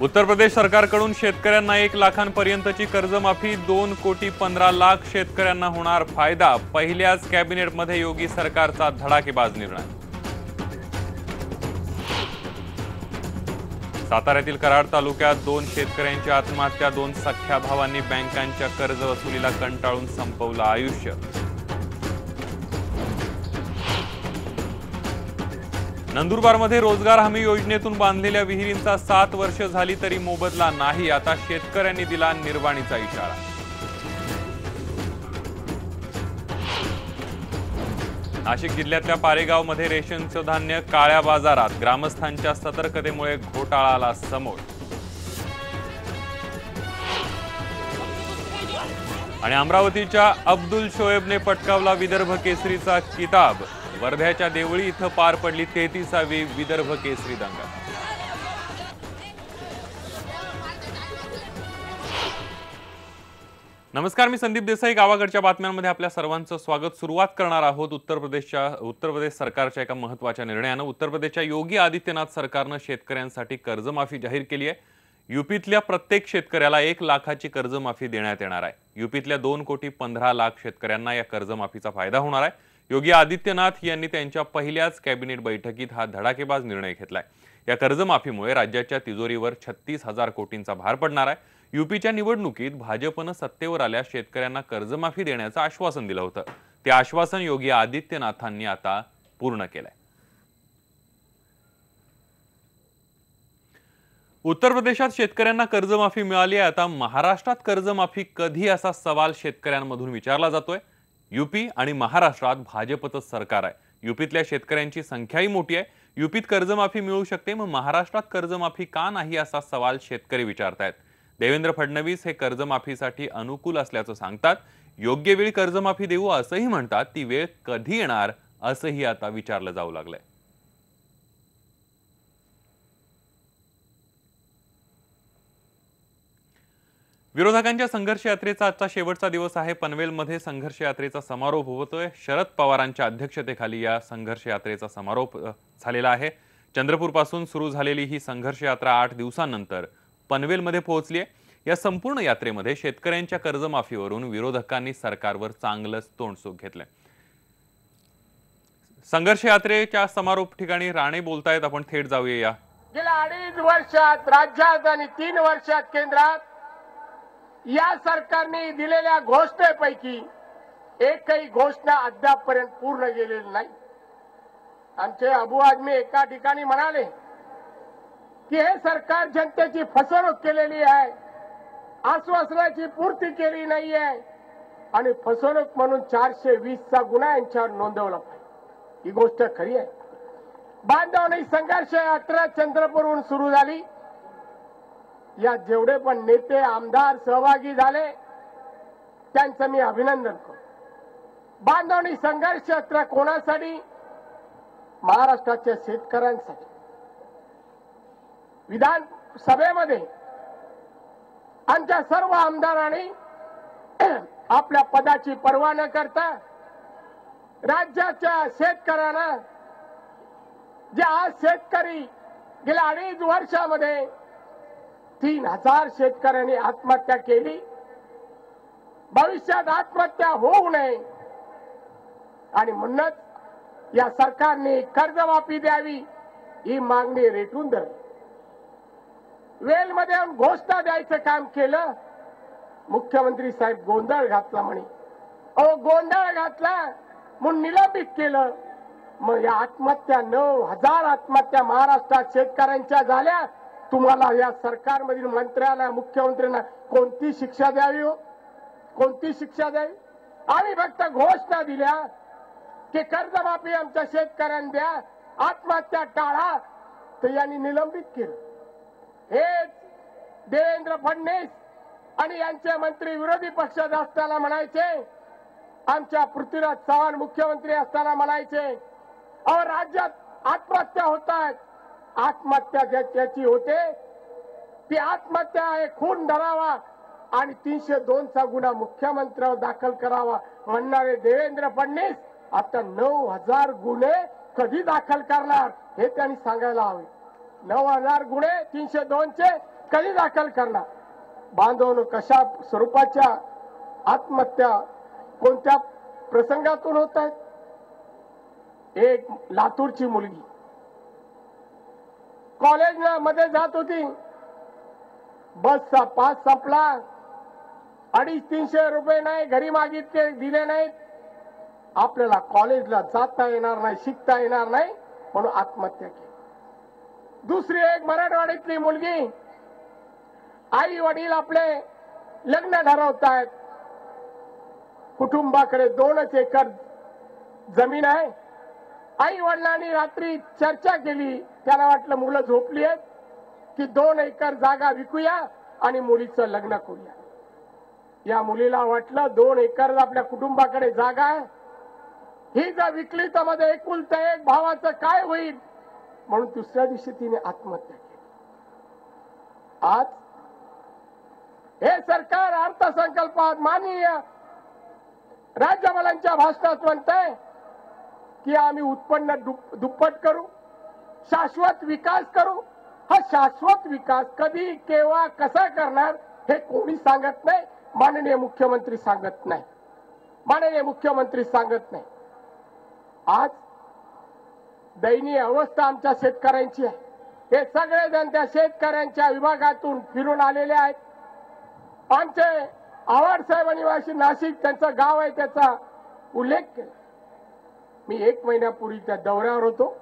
उत्तर प्रदेश सरकारकडून शेतकऱ्यांना 1 लाखांपर्यंतची कर्जमाफी, 2,15,00,000 शेतकऱ्यांना होणार फायदा। पहिल्याच कॅबिनेटमध्ये योगी सरकारचा धडाकेबाज निर्णय। साताऱ्यातील कराड तालुक्यात 2 शेतकऱ्यांची आत्महत्या, 2 सख्ख्या भावांनी बँकांच्या कर्ज वसुलीला कंटाळून संपवलं आयुष्य। नंदुरबारमध्ये रोजगार हमी योजनेतून बांधलेल्या विहिरींचा 7 वर्ष झाली तरी मोबदला नाही, आता शेतकऱ्यांनी दिला निर्वाणीचा इशारा। नाशिक जिल्ह्यातल्या पारेगावमध्ये रेशनचं धान्य काळ्या बाजारात, ग्रामस्थांच्या सतर्कतेमुळे घोटाळा आला समोर। आणि अमरावतीच्या अब्दुल शोएबने पटकावला विदर्भ केसरीचा किताब। वर्ध्याच्या देवळी इथं पार पडली 33वी विदर्भ केसरी दंगल। नमस्कार, मी संदीप देसाई। गावाकडच्या बातम्यांमध्ये आपल्या सर्वांचं स्वागत। सुरुवात करणार आहोत उत्तर प्रदेश सरकारच्या एका महत्त्वाच्या निर्णयानं। उत्तर प्रदेशच्या योगी आदित्यनाथ सरकारनं शेतकऱ्यांसाठी कर्जमाफी जाहीर केली आहे। यूपीतल्या प्रत्येक शेतकऱ्याला 1 लाखाची कर्जमाफी देण्यात येणार आहे। यूपीतल्या 2,15,00,000 शेतकऱ्यांना या कर्जमाफीचा फायदा होणार आहे। योगी आदित्यनाथ यांनी त्यांच्या पहिल्याच कॅबिनेट बैठकीत हा धडाकेबाज निर्णय घेतलाय। या कर्जमाफीमुळे राज्याच्या तिजोरीवर 36,000 कोटींचा भार पडणार आहे। यूपीच्या निवडणुकीत भाजपनं सत्तेवर आल्या शेतकऱ्यांना कर्जमाफी देण्याचं आश्वासन दिलं होतं। ते आश्वासन योगी आदित्यनाथांनी आता पूर्ण केलंय। उत्तर प्रदेशात शेतकऱ्यांना कर्जमाफी मिळाली आहे। आता महाराष्ट्रात कर्जमाफी कधी असा सवाल शेतकऱ्यांमधून विचारला जातोय। यूपी आणि महाराष्ट्रात भाजपचं सरकार आहे। यूपीतल्या शेतकऱ्यांची संख्याही मोठी आहे। यूपीत कर्जमाफी मिळू शकते, मग महाराष्ट्रात कर्जमाफी का नाही असा सवाल शेतकरी विचारतायत। देवेंद्र फडणवीस हे कर्जमाफीसाठी अनुकूल असल्याचं सांगतात। योग्य वेळी कर्जमाफी देऊ असंही म्हणतात। ती वेळ कधी येणार असंही आता विचारलं जाऊ लागलंय। विरोधकांच्या संघर्ष यात्रेचा आजचा शेवटचा दिवस आहे। पनवेलमध्ये संघर्ष यात्रेचा समारोप होतोय। शरद पवारांच्या अध्यक्षतेखाली या संघर्ष यात्रेचा समारोप झालेला आहे। चंद्रपूरपासून सुरू झालेली ही संघर्ष यात्रा 8 दिवसांनंतर पनवेलमध्ये पोहोचली आहे। या संपूर्ण यात्रेमध्ये शेतकऱ्यांच्या कर्जमाफीवरून विरोधकांनी सरकारवर चांगलंच तोंडसुख घेतलंय। संघर्ष यात्रेच्या समारोप ठिकाणी राणे बोलतायत, आपण थेट जाऊया। गेल्या 2.5 वर्षात राज्यात आणि 3 वर्षात केंद्रात या सरकारने दिलेल्या घोषणेपैकी एकही घोषणा अद्यापपर्यंत पूर्ण केलेली नाही। आमचे अबू आजमी एका ठिकाणी म्हणाले की हे सरकार जनतेची फसवणूक केलेली आहे, आश्वासनाची पूर्ती केली नाहीये आणि फसवणूक म्हणून 420चा गुन्हा यांच्यावर नोंदवला पाहिजे। ही गोष्ट खरी आहे। बांधवणी संघर्ष यात्रा चंद्रपूरहून सुरू झाली। या जेवढे पण नेते आमदार सहभागी झाले त्यांचं मी अभिनंदन करतो। बांधवणी संघर्ष यात्रा कोणासाठी? महाराष्ट्राच्या शेतकऱ्यांसाठी। विधानसभेमध्ये आमच्या सर्व आमदारांनी आपल्या पदाची पर्वा न करता राज्याच्या शेतकऱ्यांना, जे आज शेतकरी गेल्या 2.5 वर्षामध्ये 3,000 शेतकऱ्यांनी आत्महत्या केली, भविष्यात आत्महत्या होऊ नये आणि म्हणूनच या सरकारने कर्जमाफी द्यावी ही मागणी रेटून धरली। वेलमध्ये घोषणा द्यायचं काम केलं, मुख्यमंत्री साहेब गोंधळ घातला म्हणे। गोंधळ घातला म्हणून निलंबित केलं। मग या आत्महत्या 9,000 आत्महत्या महाराष्ट्रात शेतकऱ्यांच्या झाल्या। तुम्हाला या सरकारमधील मंत्र्यांना, मुख्यमंत्र्यांना कोणती शिक्षा द्यावी हो? कोणती शिक्षा द्यावी? आम्ही फक्त घोषणा दिल्या की कर्जमाफी आमच्या शेतकऱ्यांना द्या, आत्महत्या टाळा, तर यांनी निलंबित केलं। हे देवेंद्र फडणवीस आणि यांचे मंत्री विरोधी पक्षात असताना म्हणायचे, आमच्या पृथ्वीराज चव्हाण मुख्यमंत्री असताना म्हणायचे, अहो राज्यात आत्महत्या होतात। आत्महत्या ज्याची होते ती आत्महत्या आहे, खून धरावा आणि 302चा गुन्हा मुख्यमंत्र्यावर दाखल करावा म्हणणारे देवेंद्र फडणवीस आता 9,000 गुन्हे कधी दाखल करणार हे त्यांनी सांगायला हवे। 9,000 गुन्हे 302चे कधी दाखल करणार? बांधवांनो, कशा स्वरूपाच्या आत्महत्या कोणत्या प्रसंगातून होत आहेत? एक लातूरची मुलगी कॉलेजमध्ये जात होती, बसचा पास संपला, 250-300 रुपये नाही घरी मागितले, दिले नाहीत, आपल्याला कॉलेजला जाता येणार नाही, शिकता येणार नाही म्हणून आत्महत्या केली. दुसरी एक मराठवाड्यातली मुलगी, आई वडील आपले लग्न ठरवतायत, कुटुंबाकडे 2 एकर जमीन आहे, आई वडिलांनी रात्री चर्चा केली, त्याला वाटलं मुलं झोपली आहेत की 2 एकर जागा विकूया आणि मुलीचं लग्न करूया. या मुलीला वाटलं 2 एकर आपल्या कुटुंबाकडे जागा आहे, ही जर विकली तर मध्ये एकुलता एक भावाचं काय होईल, म्हणून दुसऱ्या दिवशी तिने आत्महत्या केली. आज हे सरकार अर्थसंकल्पात माननीय राज्यपालांच्या भाषणात म्हणतंय की आम्ही उत्पन्न दुप्पट करू, शाश्वत विकास करू. हा शाश्वत विकास कधी, केव्हा, कसा करणार हे कोणी सांगत नाही. माननीय मुख्यमंत्री सांगत नाही, माननीय मुख्यमंत्री सांगत नाही. आज दयनीय अवस्था आमच्या शेतकऱ्यांची आहे. हे सगळेजण त्या शेतकऱ्यांच्या विभागातून फिरून आलेले आहेत. आमचे आव्हाड साहेबांनी वाशी नाशिक त्यांचं गाव आहे त्याचा उल्लेख केला. मी 1 महिन्यापूर्वी त्या दौऱ्यावर होतो.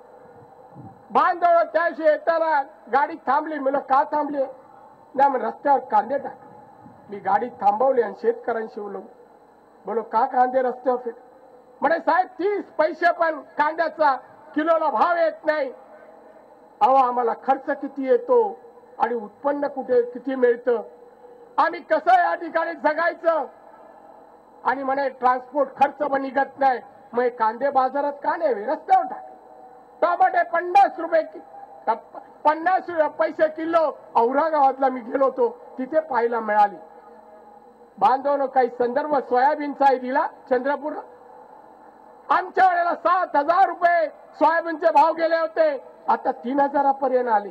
बांधव त्याशी येताना गाडी थांबली. मला का थांबली? नाही, मग रस्त्यावर कांदे टाकले. मी गाडी थांबवली आणि शेतकऱ्यांशी बोलो का कांदे रस्त्यावर फेक? म्हणे साहेब 30 पैसे पण कांद्याचा किलोला भाव येत नाही. अहो, आम्हाला खर्च किती येतो आणि उत्पन्न कुठे किती मिळतं, आम्ही कसं या ठिकाणी जगायचं? आणि म्हणे ट्रान्सपोर्ट खर्च पण निघत नाही, मग कांदे बाजारात का नाही, रस्त्यावर टाकले. टमाटे 50 रुपये 50 पैसे किलो औरंगाबादला मी गेलो होतो, तिथे पाहायला मिळाली. बांधवनो, काही संदर्भ सोयाबीनचाही दिला चंद्रपूरला. आमच्या वेळेला 7,000 रुपये सोयाबीनचे भाव गेले होते, आता 3,000 पर्यंत आले.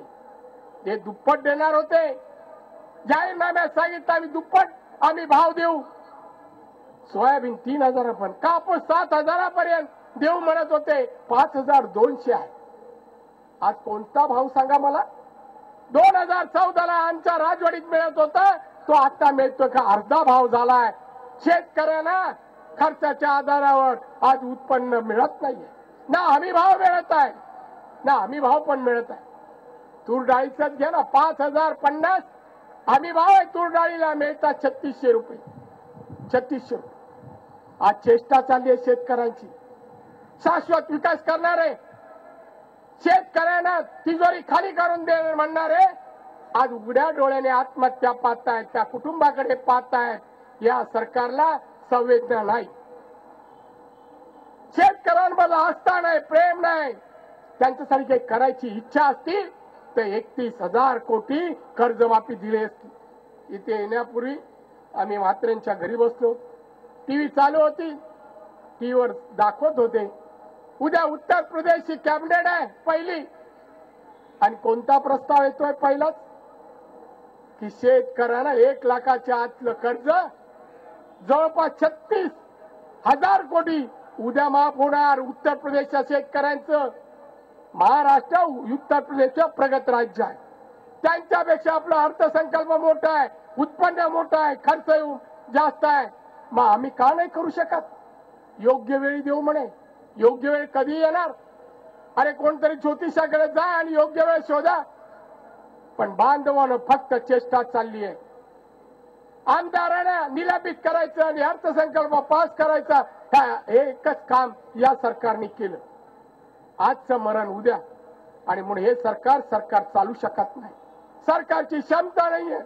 ते दुप्पट देणार होते. जाहीरनाम्यात सांगितलं आम्ही दुप्पट आम्ही भाव देऊ. सोयाबीन 3,000 पण, कापूस 7,000 पर्यंत देऊ म्हणत होते, 5,200 आहे. आज कोणता भाव सांगा मला? 2014ला आमच्या राजवाडीत मिळत होता, तो आता मिळतो का? अर्धा भाव झालाय. शेतकऱ्यांना खर्चाच्या आधारावर आज उत्पन्न मिळत नाहीये. ना हमी भाव मिळत आहे, ना हमी भाव पण मिळत आहे. तूर डाळीचाच घ्या ना, 5,050 हमी भाव आहे. तूर डाळीला मिळतात 3600 रुपये, 3600 रुपये. आज चेष्टा चालली आहे शेतकऱ्यांची. शाश्वत विकास करणारे, शेतकऱ्यांना तिजोरी खाली करून दे म्हणणारे आज उघड्या डोळ्याने आत्महत्या पाहतायत, त्या कुटुंबाकडे पाहतायत. या सरकारला संवेदना नाही. शेतकऱ्यांबद्दल आस्था नाही, प्रेम नाही. त्यांच्यासाठी काही करायची इच्छा असती तर 31,000 कोटी कर्जमाफी दिली असती. इथे येण्यापूर्वी आम्ही म्हात्रेंच्या घरी बसलो, टीव्ही चालू होती, टीव्हीवर दाखवत होते उद्या उत्तर प्रदेशची कॅबिनेट आहे पहिली, आणि कोणता प्रस्ताव येतोय? पहिलाच की शेतकऱ्यांना 1 लाखाच्या आतलं कर्ज जवळपास 36,000 कोटी उद्या माफ होणार. उत्तर प्रदेशच्या शेतकऱ्यांचं. महाराष्ट्र उत्तर प्रदेशचं प्रगत राज्य आहे, त्यांच्यापेक्षा आपला अर्थसंकल्प मोठा आहे, उत्पन्न मोठं आहे, खर्च जास्त आहे. मग आम्ही का नाही करू शकत? योग्य वेळी देऊ म्हणे. योग्य वेळ कधी येणार? अरे कोणतरी ज्योतिषाकडे जा आणि योग्य वेळ शोधा. पण बांधवानं फक्त चेष्टा चालली आहे. आमदारांना निलंबित करायचं आणि अर्थसंकल्प पास करायचा, एकच काम या सरकारने केलं. आजचं मरण उद्या, आणि म्हणून हे सरकार चालू शकत नाही. सरकारची क्षमता नाहीये.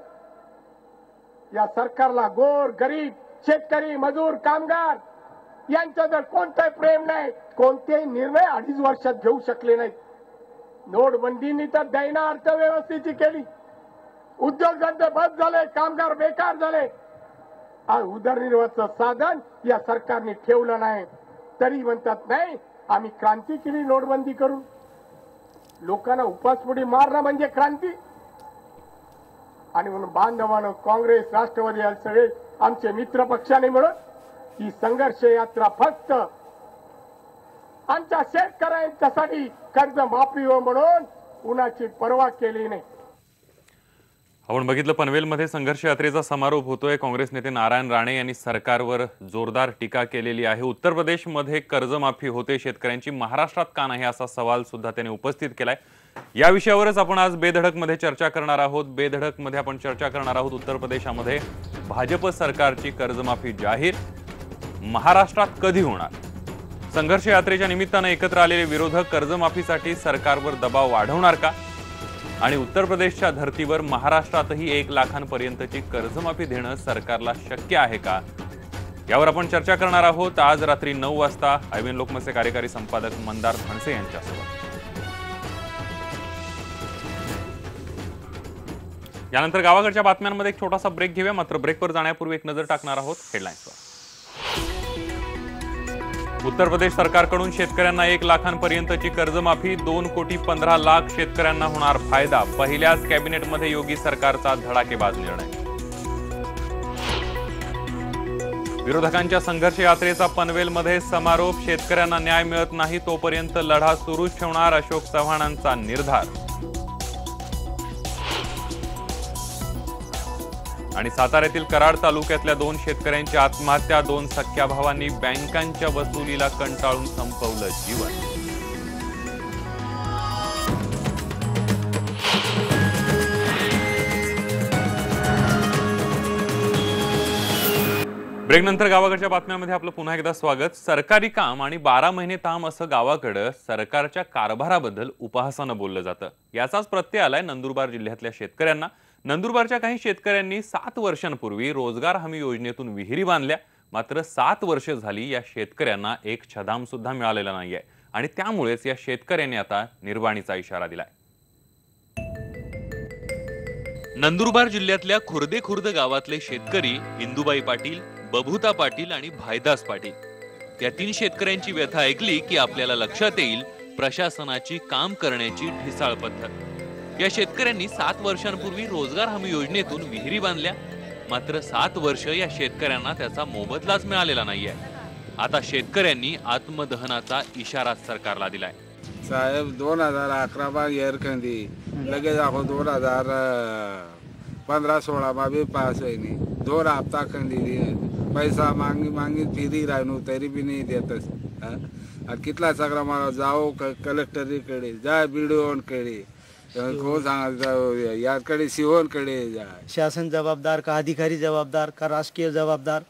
या सरकारला गोर गरीब, शेतकरी, मजूर, कामगार यांचं जर कोणतंही प्रेम नाही, कोणतेही निर्णय 2.5 वर्षात घेऊ शकले नाहीत. नोटबंदीनी तर दैना अर्थव्यवस्थेची केली. उद्योगधंदे बंद झाले, कामगार बेकार झाले. आज उदरनिर्वाहाचं साधन या सरकारने ठेवलं नाही. तरी म्हणतात नाही आम्ही क्रांती केली नोटबंदी करून. लोकांना उपासपोटी मारणं म्हणजे क्रांती? आणि म्हणून बांधवानं काँग्रेस राष्ट्रवादी या सगळे आमचे मित्र पक्षाने मिळून ही संघर्ष यात्रा फक्त आमच्या शेतकऱ्यांच्यासाठी कर्ज माफी हो म्हणून कुणाची पर्वा केली नाही। आपण बघितलं पनवेलमध्ये संघर्ष यात्रेचा समारोप होतोय। काँग्रेस नेते नारायण राणे यांनी सरकारवर जोरदार टीका केलेली आहे। उत्तर प्रदेशमध्ये कर्जमाफी होते शेतकऱ्यांची, महाराष्ट्रात का नाही असा सवाल सुद्धा त्यांनी उपस्थित केलाय। या विषयावरच आपण आज बेधडकमध्ये चर्चा करणार आहोत। बेधडकमध्ये आपण चर्चा करणार आहोत उत्तर प्रदेशामध्ये भाजप सरकारची कर्जमाफी जाहीर, महाराष्ट्रात कधी होणार? संघर्ष यात्रेच्या निमित्तानं एकत्र आलेले विरोधक कर्जमाफीसाठी सरकारवर दबाव वाढवणार का? आणि उत्तर प्रदेशच्या धर्तीवर महाराष्ट्रातही 1 लाखांपर्यंतची कर्जमाफी देणं सरकारला शक्य आहे का? यावर आपण चर्चा करणार आहोत आज रात्री 9 वाजता आयबीएन लोकमतचे कार्यकारी संपादक मंदार फणसे यांच्यासोबत। यानंतर गावाकडच्या बातम्यांमध्ये एक छोटासा ब्रेक घेऊया, मात्र ब्रेकवर जाण्यापूर्वी एक नजर टाकणार आहोत हेडलाईन्सवर। उत्तर प्रदेश सरकारकडून शेतकऱ्यांना 1 लाखांपर्यंतची कर्जमाफी, 2,15,00,000 शेतकऱ्यांना होणार फायदा। पहिल्याच कॅबिनेटमध्ये योगी सरकारचा धडाकेबाज निर्णय। विरोधकांच्या संघर्ष यात्रेचा पनवेलमध्ये समारोप, शेतकऱ्यांना न्याय मिळत नाही तोपर्यंत लढा सुरूच ठेवणार, अशोक चव्हाणांचा निर्धार। आणि साताऱ्यातील कराड तालुक्यातल्या 2 शेतकऱ्यांची आत्महत्या, 2 सख्या भावांनी बँकांच्या वसुलीला कंटाळून संपवलं जीवन। ब्रेक नंतर गावाकडच्या बातम्यांमध्ये आपलं पुन्हा एकदा स्वागत। सरकारी काम आणि 12 महिने ताम असं गावाकडे सरकारच्या कारभाराबद्दल उपहासानं बोललं जातं। याचाच प्रत्यय आलाय नंदुरबार जिल्ह्यातल्या शेतकऱ्यांना। नंदुरबारच्या काही शेतकऱ्यांनी 7 वर्षांपूर्वी रोजगार हमी योजनेतून विहिरी बांधल्या, मात्र 7 वर्ष झाली या शेतकऱ्यांना एक छदाम सुद्धा मिळालेला नाहीये आणि त्यामुळेच या शेतकऱ्यांनी आता निर्वाणीचा इशारा दिलाय। नंदुरबार जिल्ह्यातल्या खुर्द गावातले शेतकरी इंदुबाई पाटील, बभूता पाटील आणि भाईदास पाटील या 3 शेतकऱ्यांची व्यथा ऐकली की आपल्याला लक्षात येईल प्रशासनाची काम करण्याची ढिसाळ पद्धत। या शेतकऱ्यांनी 7 वर्षांपूर्वी रोजगार हमी योजनेतून विहिरी बांधल्या, मात्र 7 वर्ष या शेतकऱ्यांना त्याचा मोबदलाच मिळालेला नाहीये। आता शेतकऱ्यांनी आत्मदहनाचा इशारा सरकारला दिलाय। साहेब 2011 માં એરખંડી લગે આખો 2015-16 માં બી પાસ હોય નહીં, 2 હપ્તા ખંડી પૈસા માંગી ફીરી રાયનું તરી બી નહીં દેતસ। અને કેટલા સગરા મારા જાઓ કલેક્ટરીकडे जा, बीडीओकडे कोण सांगा याकडे सीओकडे जा। शासन जबाबदार का अधिकारी जबाबदार का राजकीय जबाबदार,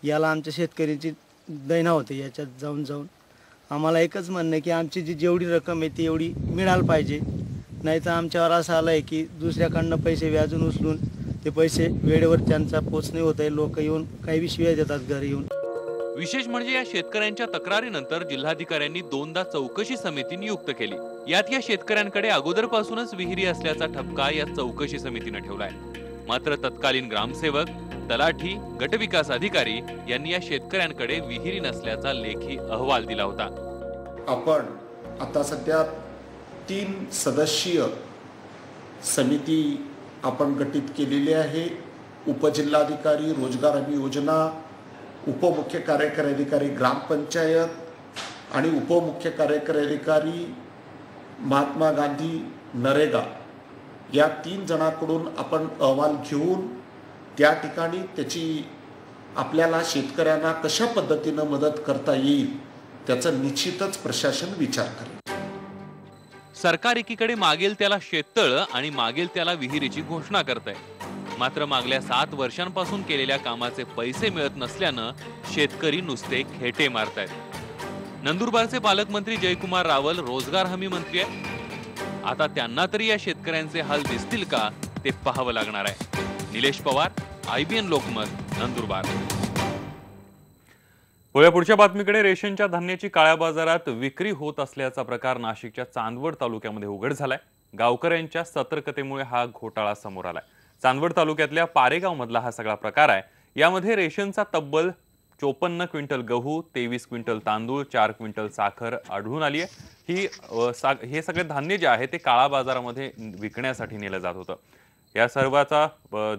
याला आमच्या शेतकऱ्यांची दैना होते। याच्यात जाऊन आम्हाला एकच म्हणणं की आमची जेवढी रक्कम आहे ती एवढी मिळायला पाहिजे, नाहीतर आमच्यावर असं आलंय की दुसऱ्याकडनं पैसे व्याजून उचलून ते पैसे वेळेवर त्यांचा पोच नाही होत आहे। लोक येऊन काही शिव्या देतात घरी येऊन। विशेष म्हणजे या शेतकऱ्यांच्या तक्रारीनंतर जिल्हाधिकाऱ्यांनी 2दा चौकशी समिती नियुक्त केली। यात या शेतकऱ्यांकडे अगोदरपासूनच विहिरी असल्याचा ठपका या चौकशी समितीने ठेवलाय। मात्र तत्कालीन ग्रामसेवक, तलाठी, गटविकास अधिकारी यांनी या शेतकऱ्यांकडे विहिरी नसल्याचा लेखी अहवाल दिला होता। आपण आता सध्या 3 सदस्यीय समिती आपण गठीत केलेली आहे। उपजिल्हाधिकारी, रोजगार हमी योजना, उपमुख्य कार्यकारी अधिकारी ग्रामपंचायत आणि उपमुख्य कार्यकारी अधिकारी महात्मा गांधी नरेगा या 3 जणांकडून आपण अहवाल घेऊन त्या ठिकाणी त्याची आपल्याला शेतकऱ्यांना कशा पद्धतीने मदत करता येईल त्याचा निश्चितच प्रशासन विचार करेल। सरकार एकीकडे मागेल त्याला शेततळ आणि मागेल त्याला विहिरीची घोषणा करतंय, मात्र मागल्या 7 वर्षांपासून केलेल्या कामाचे पैसे मिळत नसल्यानं शेतकरी नुसते खेटे मारतायत। नंदुरबारचे पालकमंत्री जयकुमार रावल रोजगार हमी मंत्री आहेत। आता त्यांना तरी या शेतकऱ्यांचे हाल दिसतील का ते पाहावं लागणार आहे। निलेश पवार, आयबीएन लोकमत, नंदुरबार। पुढच्या बातमीकडे, रेशनच्या धान्याची काळ्या बाजारात विक्री होत असल्याचा प्रकार नाशिकच्या चांदवड तालुक्यामध्ये उघड झालाय। गावकऱ्यांच्या सतर्कतेमुळे हा घोटाळा समोर आलाय। चांदवड तालुक्यातल्या पारेगाव मधला हा सगळा प्रकार आहे। यामध्ये रेशनचा तब्बल 54 क्विंटल गहू, 23 क्विंटल तांदूळ, 4 क्विंटल साखर आढळून आली आहे। हे सगळे धान्य जे आहे ते काळा बाजारामध्ये विकण्यासाठी नेलं जात होतं। या सर्वाचा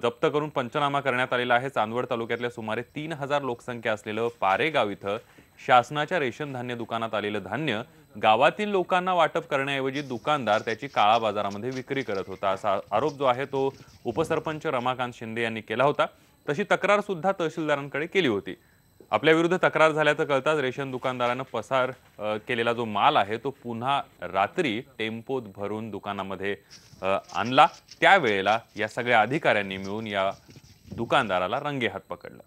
जप्त करून पंचनामा करण्यात आलेला आहे। चांदवड तालुक्यातल्या सुमारे 3000 लोकसंख्या असलेलं पारेगाव इथं शासनाच्या रेशन धान्य दुकानात आलेलं धान्य गावातील लोकांना वाटप करण्याऐवजी दुकानदार त्याची काळा बाजारामध्ये विक्री करत होता, असा आरोप जो आहे तो उपसरपंच रमाकांत शिंदे यांनी केला होता। तशी तक्रार सुद्धा तहसीलदारांकडे केली होती। आपल्या विरुद्ध तक्रार झाल्याचं कळताच रेशन दुकानदारानं पसार केलेला जो माल आहे तो पुन्हा रात्री टेम्पोत भरून दुकानामध्ये आणला। त्यावेळेला या सगळ्या अधिकाऱ्यांनी मिळून या दुकानदाराला रंगेहात पकडलं।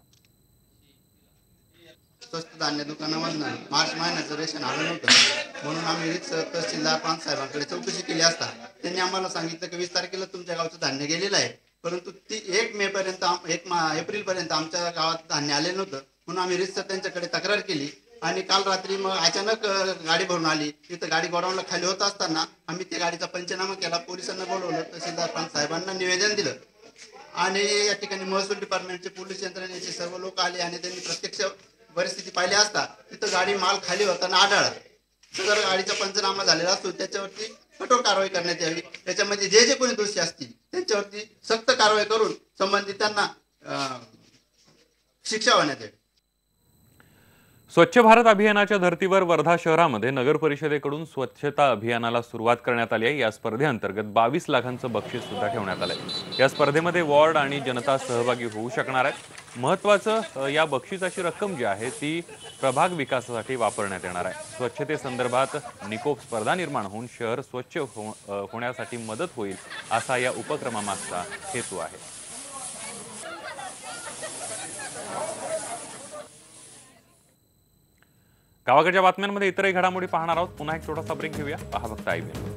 स्वस्त धान्य दुकानामधनं मार्च महिन्याचं रेशन आलं नव्हतं म्हणून आम्ही तहसीलदार प्रांत साहेबांकडे चौकशी केली असता त्यांनी आम्हाला सांगितलं की 20 तारखेला तुमच्या गावचं धान्य गेलेलं आहे, परंतु ती 1 मे पर्यंत 1 एप्रिल पर्यंत आमच्या गावात धान्य आले नव्हतं म्हणून आम्ही रितसर त्यांच्याकडे तक्रार केली आणि काल रात्री मग अचानक गाडी भरून आली। तिथं गाडी गोडाऊनला खाली होत असताना आम्ही त्या गाडीचा पंचनामा केला, पोलिसांना बोलवलं, तहसीलदार प्रांत साहेबांना निवेदन दिलं आणि या ठिकाणी महसूल डिपार्टमेंटचे पोलीस यंत्रणेचे सर्व लोक आले आणि त्यांनी प्रत्यक्ष परिस्थिती पाहिली असता तिथं गाडी माल खाली होताना आढळला। जर गाडीचा पंचनामा झालेला असतो त्याच्यावरती कठोर कारवाई करण्यात यावी, त्याच्यामध्ये जे कोणी दोषी असतील त्यांच्यावरती सक्त कारवाई करून संबंधितांना शिक्षा होण्यात यावी। स्वच्छ भारत अभियानाच्या धर्तीवर वर्धा शहरामध्ये नगर परिषदेकडून स्वच्छता अभियानाला सुरुवात करण्यात आली आहे। या स्पर्धेअंतर्गत 22 लाखांचं बक्षीस सुद्धा ठेवण्यात आलंय। या स्पर्धेमध्ये वॉर्ड आणि जनता सहभागी होऊ शकणार आहेत। महत्त्वाचं या बक्षिसाची रक्कम जी आहे ती प्रभाग विकासासाठी वापरण्यात येणार आहे। स्वच्छतेसंदर्भात निकोप स्पर्धा निर्माण होऊन शहर स्वच्छ होण्यासाठी मदत होईल असा या उपक्रमामागचा हेतू आहे। गावाकडच्या बातम्यांमध्ये इतरही घडामोडी पाहणार आहोत। पुन्हा एक छोटासा ब्रेक घेऊया, पहा फक्त IBN।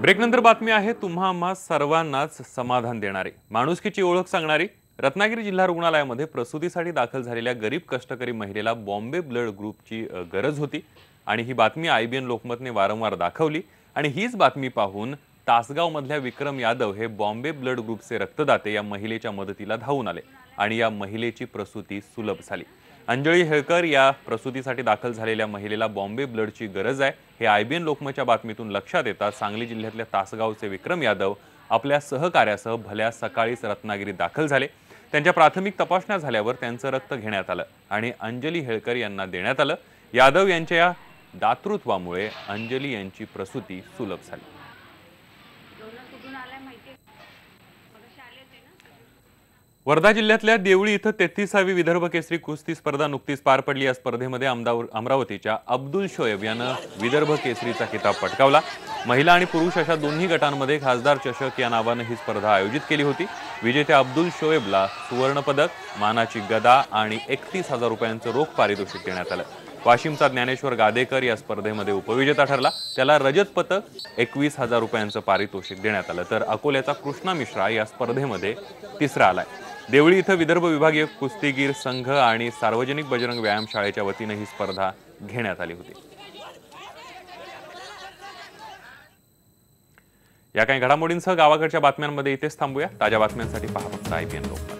ब्रेकनंतर बातमी आहे तुम्हा आम्हा सर्वांनाच समाधान देणारी, माणुसकीची ओळख सांगणारी। रत्नागिरी जिल्हा रुग्णालयामध्ये प्रसूतीसाठी दाखल झालेल्या गरीब कष्टकरी महिलेला बॉम्बे ब्लड ग्रुपची गरज होती आणि ही बातमी IBN लोकमतने वारंवार दाखवली आणि हीच बातमी पाहून तासगाव मधल्या विक्रम यादव हे बॉम्बे ब्लड ग्रुपचे रक्तदाते या महिलेच्या मदतीला धावून आले आणि या महिलेची प्रसूती सुलभ झाली। अंजली हेळकर या प्रसूतीसाठी दाखल झालेल्या महिलेला बॉम्बे ब्लडची गरज आहे हे IBN लोकमतच्या बातमीतून लक्षात येतात सांगली जिल्ह्यातल्या तासगावचे विक्रम यादव आपल्या सहकार्यासह भल्या सकाळीच रत्नागिरीत दाखल झाले। त्यांच्या प्राथमिक तपासण्या झाल्यावर त्यांचं रक्त घेण्यात आलं आणि अंजली हेळकर यांना देण्यात आलं। यादव यांच्या या दातृत्वामुळे अंजली यांची प्रसूती सुलभ झाली। वर्धा जिल्ह्यातल्या देवळी इथं 33वी विदर्भ केसरी कुस्ती स्पर्धा नुकतीच पार पडली। या स्पर्धेमध्ये अमरावतीच्या अब्दुल शोएब यानं विदर्भ केसरीचा किताब पटकावला। महिला आणि पुरुष अशा दोन्ही गटांमध्ये खासदार चषक या नावानं ही स्पर्धा आयोजित केली होती। विजेत्या अब्दुल शोएबला सुवर्ण पदक, मानाची गदा आणि 31,000 रुपयांचं रोख पारितोषिक देण्यात आलं। वाशिमचा ज्ञानेश्वर गादेकर या स्पर्धेमध्ये उपविजेता ठरला, त्याला रजत पदक 21,000 रुपयांचं पारितोषिक देण्यात आलं। तर अकोल्याचा कृष्णा मिश्रा या स्पर्धेमध्ये तिसरा आलाय। देवळी इथं विदर्भ विभागीय कुस्तीगीर संघ आणि सार्वजनिक बजरंग व्यायामशाळेच्या वतीने ही स्पर्धा घेण्यात आली होती। या काही घडामोडींसह गावाकडच्या बातम्यांमध्ये इथेच थांबूया। ताज्या बातम्यांसाठी पहा फक्त IBN लोकमत।